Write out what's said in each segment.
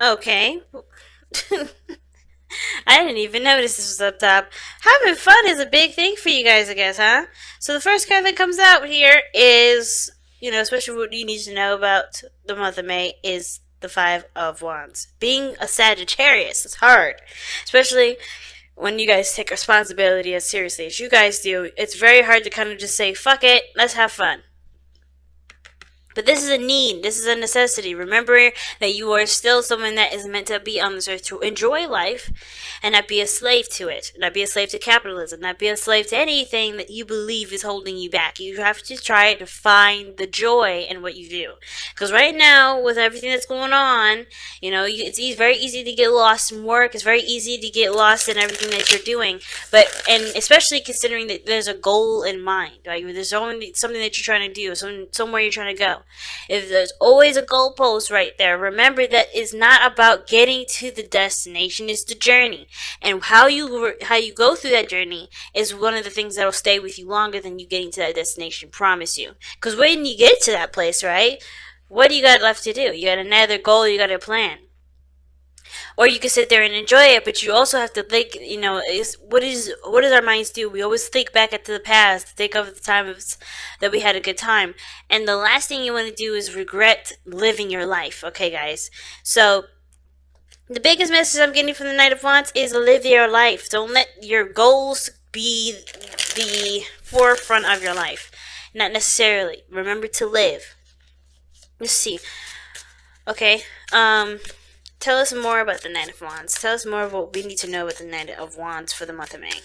Okay. I didn't even notice this was up top. Having fun is a big thing for you guys, I guess, huh? So the first card that comes out here is, especially what you need to know about the month of May is the Five of Wands. Being a Sagittarius is hard, especially when you guys take responsibility as seriously as you guys do. It's very hard to kind of just say, fuck it, let's have fun. But this is a need. This is a necessity. Remember that you are still someone that is meant to be on this earth to enjoy life and not be a slave to it. Not be a slave to capitalism. Not be a slave to anything that you believe is holding you back. You have to try to find the joy in what you do. Because right now, with everything that's going on, it's very easy to get lost in work. It's very easy to get lost in everything that you're doing. And especially considering that there's a goal in mind, right? There's only something that you're trying to do, somewhere you're trying to go. If there's always a goalpost right there, remember that it's not about getting to the destination; it's the journey, and how you go through that journey is one of the things that'll stay with you longer than you getting to that destination. Promise you. Because when you get to that place, right? What do you got left to do? You got another goal. You got a plan. Or you can sit there and enjoy it, but you also have to think, is what does our minds do? We always think back into the past, think of the times that we had a good time. And the last thing you want to do is regret living your life, okay guys? So the biggest message I'm getting from the Knight of Wands is live your life. Don't let your goals be the forefront of your life. Not necessarily. Remember to live. Let's see. Okay. Tell us more about the Knight of Wands. Tell us more of what we need to know about the Knight of Wands for the month of May.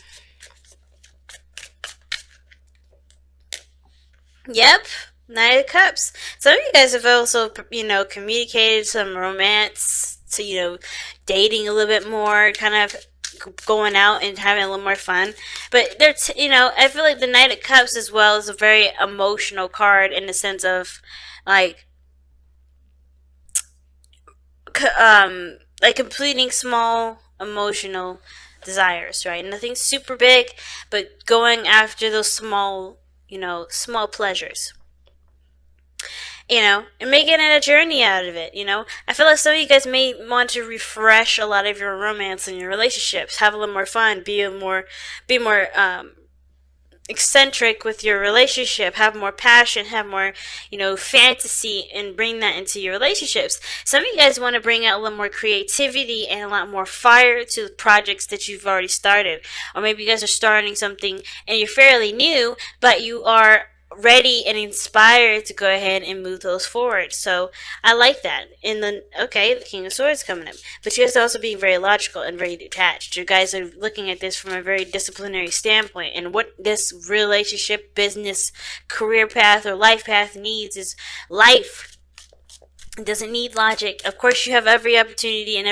Yep, Knight of Cups. Some of you guys have also, communicated some romance to, dating a little bit more, kind of going out and having a little more fun. But I feel like the Knight of Cups as well is a very emotional card in the sense of, like, like completing small emotional desires, right? Nothing super big, but going after those small pleasures, and making it a journey out of it. I feel like some of you guys may want to refresh a lot of your romance and your relationships, have a little more fun, be more eccentric with your relationship, have more passion, have more, fantasy, and bring that into your relationships. Some of you guys want to bring out a little more creativity and a lot more fire to the projects that you've already started. Or maybe you guys are starting something and you're fairly new, but you are ready and inspired to go ahead and move those forward. So I like that. The King of Swords coming up, but you guys are also being very logical and very detached. You guys are looking at this from a very disciplinary standpoint, and what this relationship, business, career path, or life path needs is life. It doesn't need logic. Of course, you have every opportunity and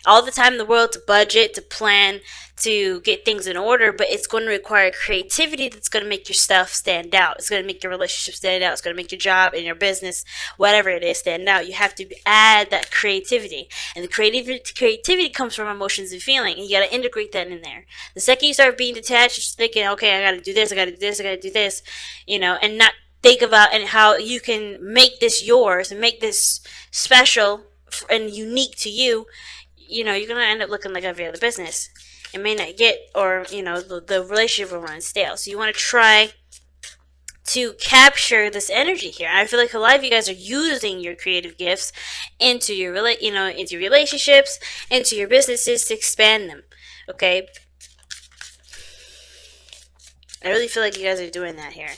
all the time in the world to budget, to plan, to get things in order, but it's going to require creativity that's going to make your stuff stand out. It's going to make your relationship stand out. It's going to make your job and your business, whatever it is, stand out. You have to add that creativity. And the creativity comes from emotions and feeling, and you got to integrate that in there. The second you start being detached, just thinking, okay, I got to do this, I got to do this, I got to do this, and not think about and how you can make this yours and make this special and unique to you, you're going to end up looking like every other business. It may not get, or, the relationship will run stale. So you want to try to capture this energy here. I feel like a lot of you guys are using your creative gifts into into relationships, into your businesses to expand them. Okay? I really feel like you guys are doing that here.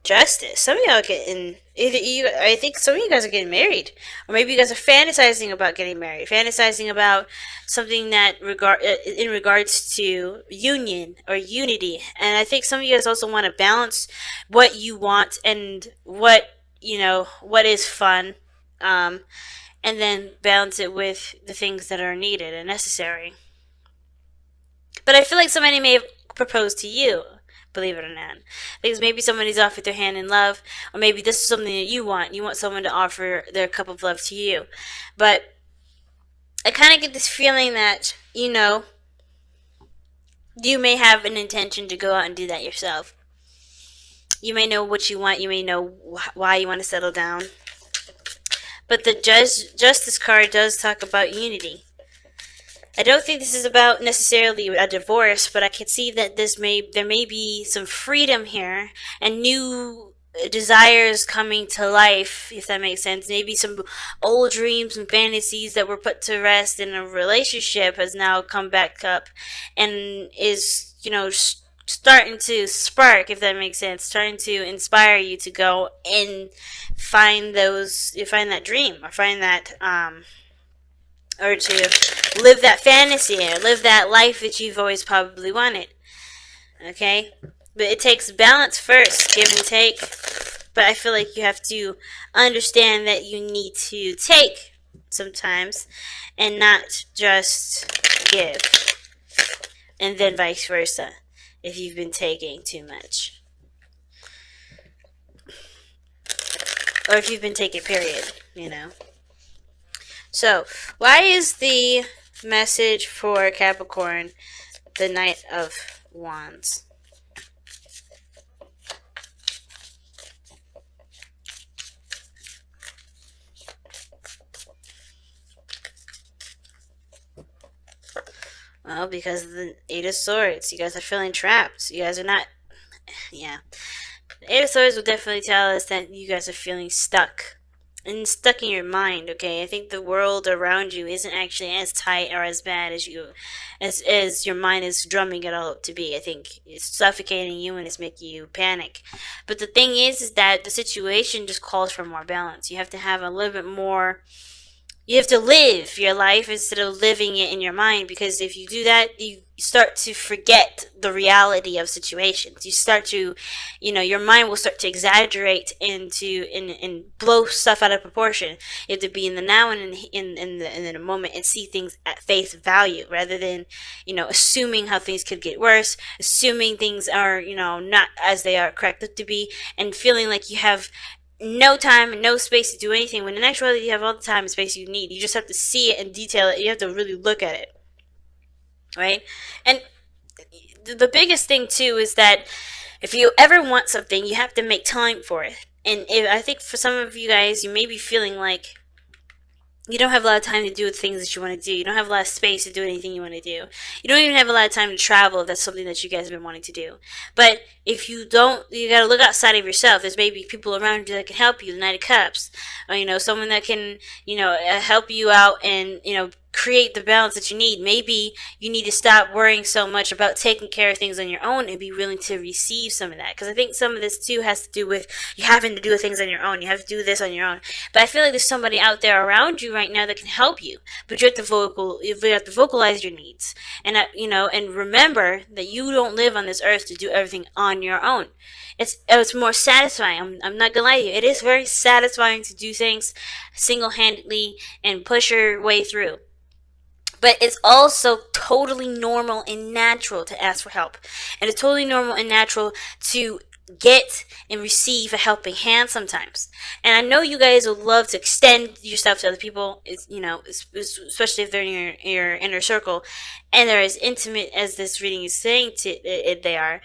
Justice. Some of y'all are getting I think some of you guys are getting married, or maybe you guys are fantasizing about getting married, fantasizing about something that in regards to union or unity. And I think some of you guys also want to balance what you want and what is fun, and then balance it with the things that are needed and necessary. But I feel like somebody may have proposed to you, believe it or not. Because maybe somebody's offered their hand in love, or maybe this is something that you want. You want someone to offer their cup of love to you. But I kind of get this feeling that, you may have an intention to go out and do that yourself. You may know what you want, you may know why you want to settle down. But the Justice card does talk about unity. I don't think this is about necessarily a divorce, but I can see that there may be some freedom here and new desires coming to life, if that makes sense. Maybe some old dreams and fantasies that were put to rest in a relationship has now come back up and is, starting to spark, if that makes sense, starting to inspire you to go and find that dream, or find that or to live that fantasy or live that life that you've always probably wanted. Okay? But it takes balance first, give and take. But I feel like you have to understand that you need to take sometimes and not just give. And then vice versa, if you've been taking too much. Or if you've been taking, period, So, why is the message for Capricorn the Knight of Wands? Well, because of the Eight of Swords. You guys are feeling trapped. You guys are not... Yeah. The Eight of Swords will definitely tell us that you guys are feeling stuck. And stuck in your mind, okay? I think the world around you isn't actually as tight or as bad as your mind is drumming it all up to be. I think it's suffocating you and it's making you panic. But the thing is that the situation just calls for more balance. You have to have a little bit more. You have to live your life instead of living it in your mind, because if you do that, you start to forget the reality of situations. You start to, your mind will start to exaggerate and blow stuff out of proportion. You have to be in the now and in the moment and see things at face value, rather than, assuming how things could get worse, assuming things are, not as they are corrected to be, and feeling like you have no time and no space to do anything, when in actuality you have all the time and space you need. You just have to see it and detail it. You have to really look at it, right? And the biggest thing too is that if you ever want something, you have to make time for it. And I think for some of you guys, you may be feeling like you don't have a lot of time to do the things that you want to do. You don't have a lot of space to do anything you want to do. You don't even have a lot of time to travel if that's something that you guys have been wanting to do. But if you don't, you got to look outside of yourself. There's maybe people around you that can help you, the Knight of Cups. Or, someone that can, help you out and, create the balance that you need. Maybe you need to stop worrying so much about taking care of things on your own and be willing to receive some of that. Because I think some of this too has to do with you having to do things on your own. You have to do this on your own. But I feel like there's somebody out there around you right now that can help you. But you have to vocalize your needs. And and remember that you don't live on this earth to do everything on your own. It's more satisfying. I'm not gonna lie to you. It is very satisfying to do things single-handedly and push your way through. But it's also totally normal and natural to ask for help. And it's totally normal and natural to get and receive a helping hand sometimes. And I know you guys would love to extend yourself to other people, especially if they're in your inner circle and they're as intimate as this reading is saying they are.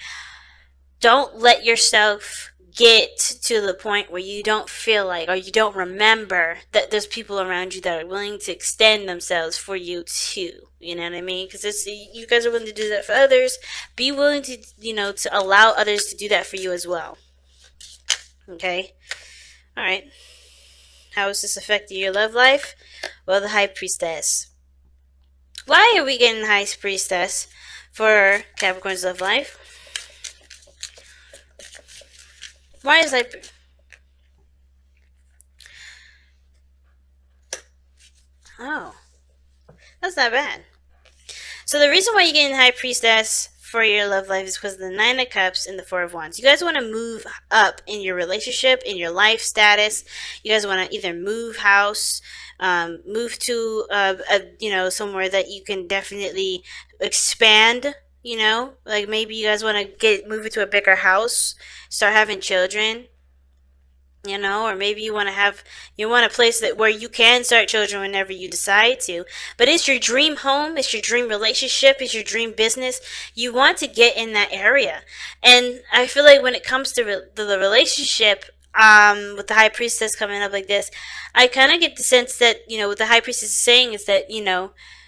Don't let yourself get to the point where you don't feel like, or you don't remember that there's people around you that are willing to extend themselves for you too. You know what I mean? Because you guys are willing to do that for others. Be willing to, to allow others to do that for you as well. Okay? Alright. How is this affecting your love life? Well, the High Priestess. Why are we getting the High Priestess for Capricorn's love life? Why is that? Oh, that's not bad. So the reason why you're getting High Priestess for your love life is because of the Nine of Cups and the Four of Wands. You guys want to move up in your relationship, in your life status. You guys want to either move house, move to somewhere that you can definitely expand. Like maybe you guys want to move into a bigger house, start having children, or maybe you want a place where you can start children whenever you decide to. But it's your dream home, it's your dream relationship, it's your dream business. You want to get in that area. And I feel like when it comes to the relationship, with the High Priestess coming up like this, I kind of get the sense that, what the High Priestess is saying is that,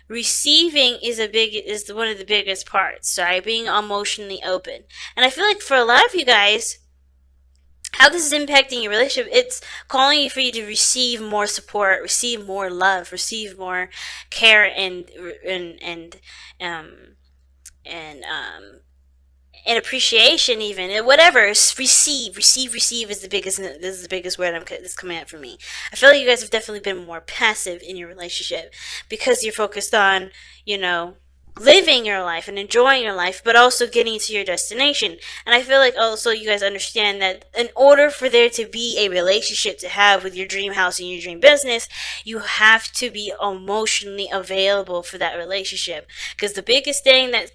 receiving is one of the biggest parts, right? Being emotionally open. And I feel like for a lot of you guys, how this is impacting your relationship, it's calling you for you to receive more support, receive more love, receive more care, um and and appreciation, even, and whatever. Receive is the biggest. This is the biggest word that's coming out for me. I feel like you guys have definitely been more passive in your relationship because you're focused on, living your life and enjoying your life, but also getting to your destination. And I feel like also you guys understand that in order for there to be a relationship to have with your dream house and your dream business, you have to be emotionally available for that relationship. Because the biggest thing that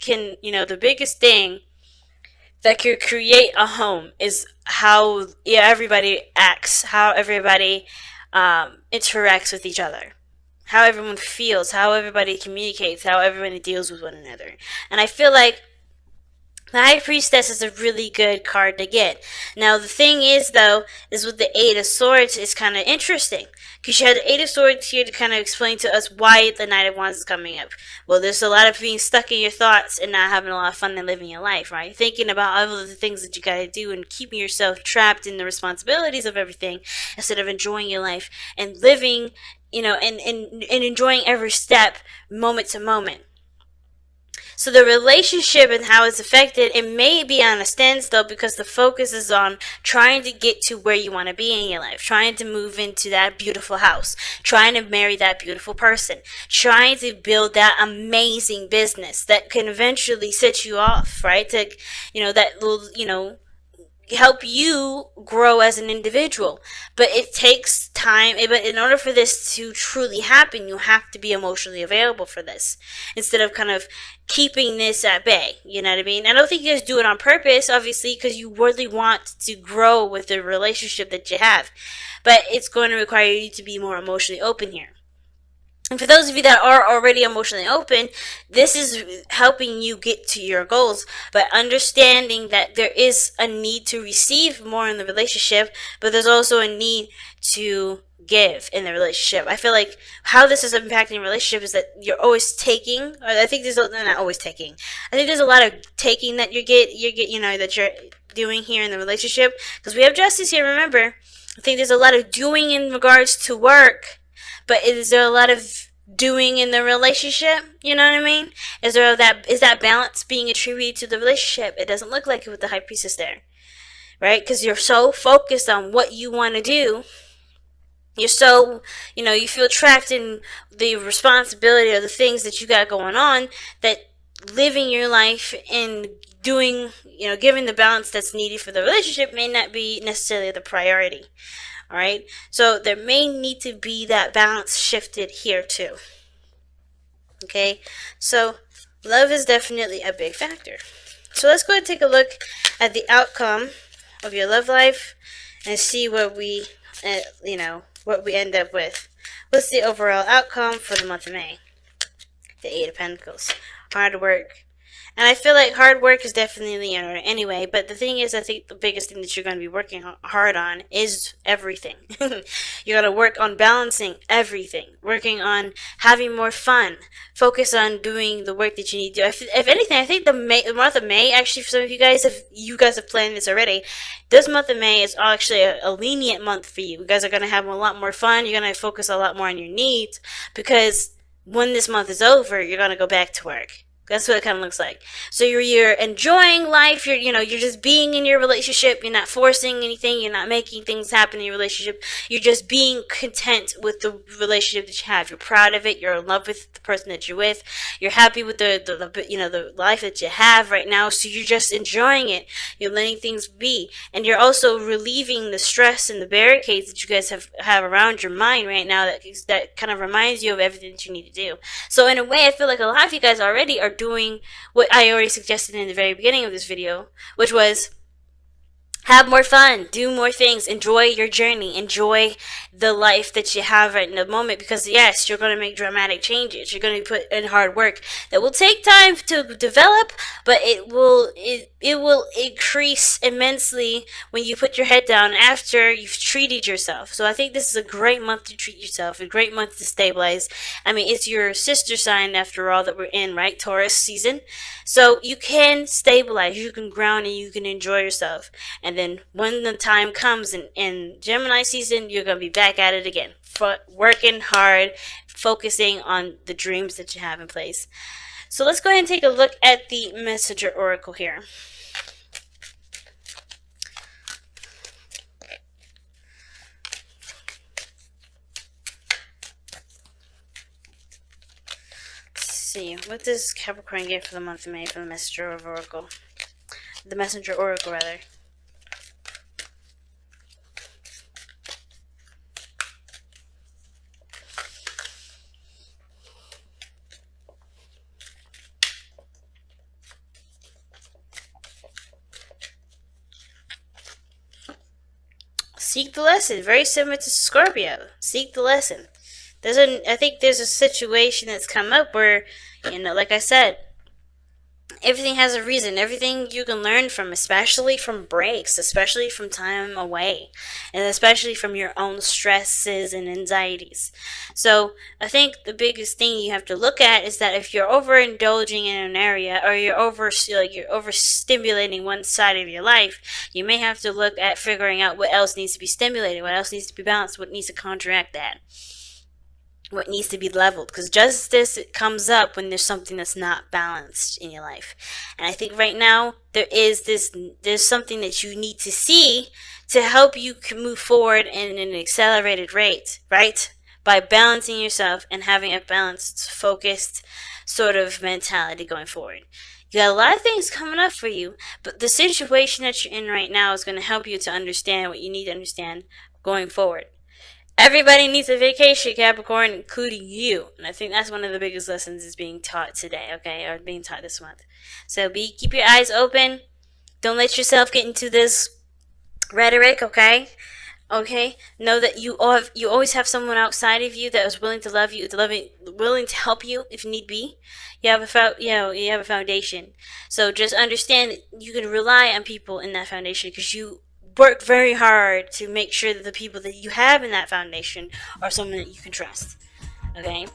could create a home is how everybody acts, how everybody interacts with each other, how everyone feels, how everybody communicates, how everybody deals with one another. And I feel like the High Priestess is a really good card to get. Now, the thing is, though, is with the Eight of Swords, it's kind of interesting. Because you had the Eight of Swords here to kind of explain to us why the Knight of Wands is coming up. Well, there's a lot of being stuck in your thoughts and not having a lot of fun and living your life, right? Thinking about all of the things that you gotta do and keeping yourself trapped in the responsibilities of everything instead of enjoying your life and living, and enjoying every step, moment to moment. So the relationship and how it's affected, it may be on a standstill because the focus is on trying to get to where you want to be in your life, trying to move into that beautiful house, trying to marry that beautiful person, trying to build that amazing business that can eventually set you off, right? That will, help you grow as an individual. But it takes time. But in order for this to truly happen, you have to be emotionally available for this instead of kind of keeping this at bay. You know what I mean? I don't think you guys do it on purpose, obviously, because you really want to grow with the relationship that you have. But it's going to require you to be more emotionally open here. And for those of you that are already emotionally open, this is helping you get to your goals, but understanding that there is a need to receive more in the relationship, but there's also a need to give in the relationship. I feel like how this is impacting relationship is that you're always taking, or I think not always taking. I think there's a lot of taking that that you're doing here in the relationship, because we have justice here, remember. I think there's a lot of doing in regards to work, but is there a lot of doing in the relationship? You know what I mean? Is that balance being attributed to the relationship? It doesn't look like it with the High Priestess there, right? Because you're so focused on what you want to do. You're so, you feel trapped in the responsibility of the things that you got going on, that living your life and doing, giving the balance that's needed for the relationship may not be necessarily the priority. All right, so there may need to be that balance shifted here too. Okay, so love is definitely a big factor. So let's go and take a look at the outcome of your love life and see what we, what we end up with. What's the overall outcome for the month of May? The Eight of Pentacles. Hard work. And I feel like hard work is definitely in order anyway, but the thing is, I think the biggest thing that you're going to be working hard on is everything. You got to work on balancing everything, working on having more fun, focus on doing the work that you need to do. If anything, I think the month of May, actually, for some of you guys, if you guys have planned this already, this month of May is actually a lenient month for you. You guys are going to have a lot more fun. You're going to focus a lot more on your needs, because when this month is over, you're going to go back to work. That's what it kind of looks like. So you're enjoying life. You're just being in your relationship. You're not forcing anything. You're not making things happen in your relationship. You're just being content with the relationship that you have. You're proud of it. You're in love with the person that you're with. You're happy with the life that you have right now. So you're just enjoying it. You're letting things be, and you're also relieving the stress and the barricades that you guys have around your mind right now. That kind of reminds you of everything that you need to do. So in a way, I feel like a lot of you guys already are doing what I already suggested in the very beginning of this video, which was Have more fun, do more things, enjoy your journey, enjoy the life that you have right in the moment, because yes, you're going to make dramatic changes, you're going to put in hard work that will take time to develop, but it will increase immensely when you put your head down after you've treated yourself. So I think this is a great month to treat yourself, a great month to stabilize. I mean, it's your sister sign after all that we're in, right? Taurus season. So you can stabilize, you can ground, and you can enjoy yourself. And then when the time comes in Gemini season, you're going to be back at it again. Working hard, focusing on the dreams that you have in place. So let's go ahead and take a look at the Messenger Oracle here. Let's see, what does Capricorn get for the month of May for the Messenger of Oracle? The Messenger Oracle, rather. Seek the lesson. Very similar to Scorpio. Seek the lesson. I think there's a situation that's come up where, like I said, everything has a reason. Everything you can learn from, especially from breaks, especially from time away, and especially from your own stresses and anxieties. So I think the biggest thing you have to look at is that if you're overindulging in an area, or you're overstimulating one side of your life, you may have to look at figuring out what else needs to be stimulated, what else needs to be balanced, what needs to counteract that, what needs to be leveled, because justice comes up when there's something that's not balanced in your life. And I think right now there's something that you need to see to help you move forward in an accelerated rate, right? By balancing yourself and having a balanced, focused sort of mentality going forward. You got a lot of things coming up for you, but the situation that you're in right now is going to help you to understand what you need to understand going forward. Everybody needs a vacation, Capricorn, including you. And I think that's one of the biggest lessons is being taught today, okay? Or being taught this month. So keep your eyes open. Don't let yourself get into this rhetoric, okay? Okay? Know that you always have someone outside of you that is willing to love you, willing to help you if need be. You have a foundation. So just understand that you can rely on people in that foundation, because you work very hard to make sure that the people that you have in that foundation are someone that you can trust. Okay?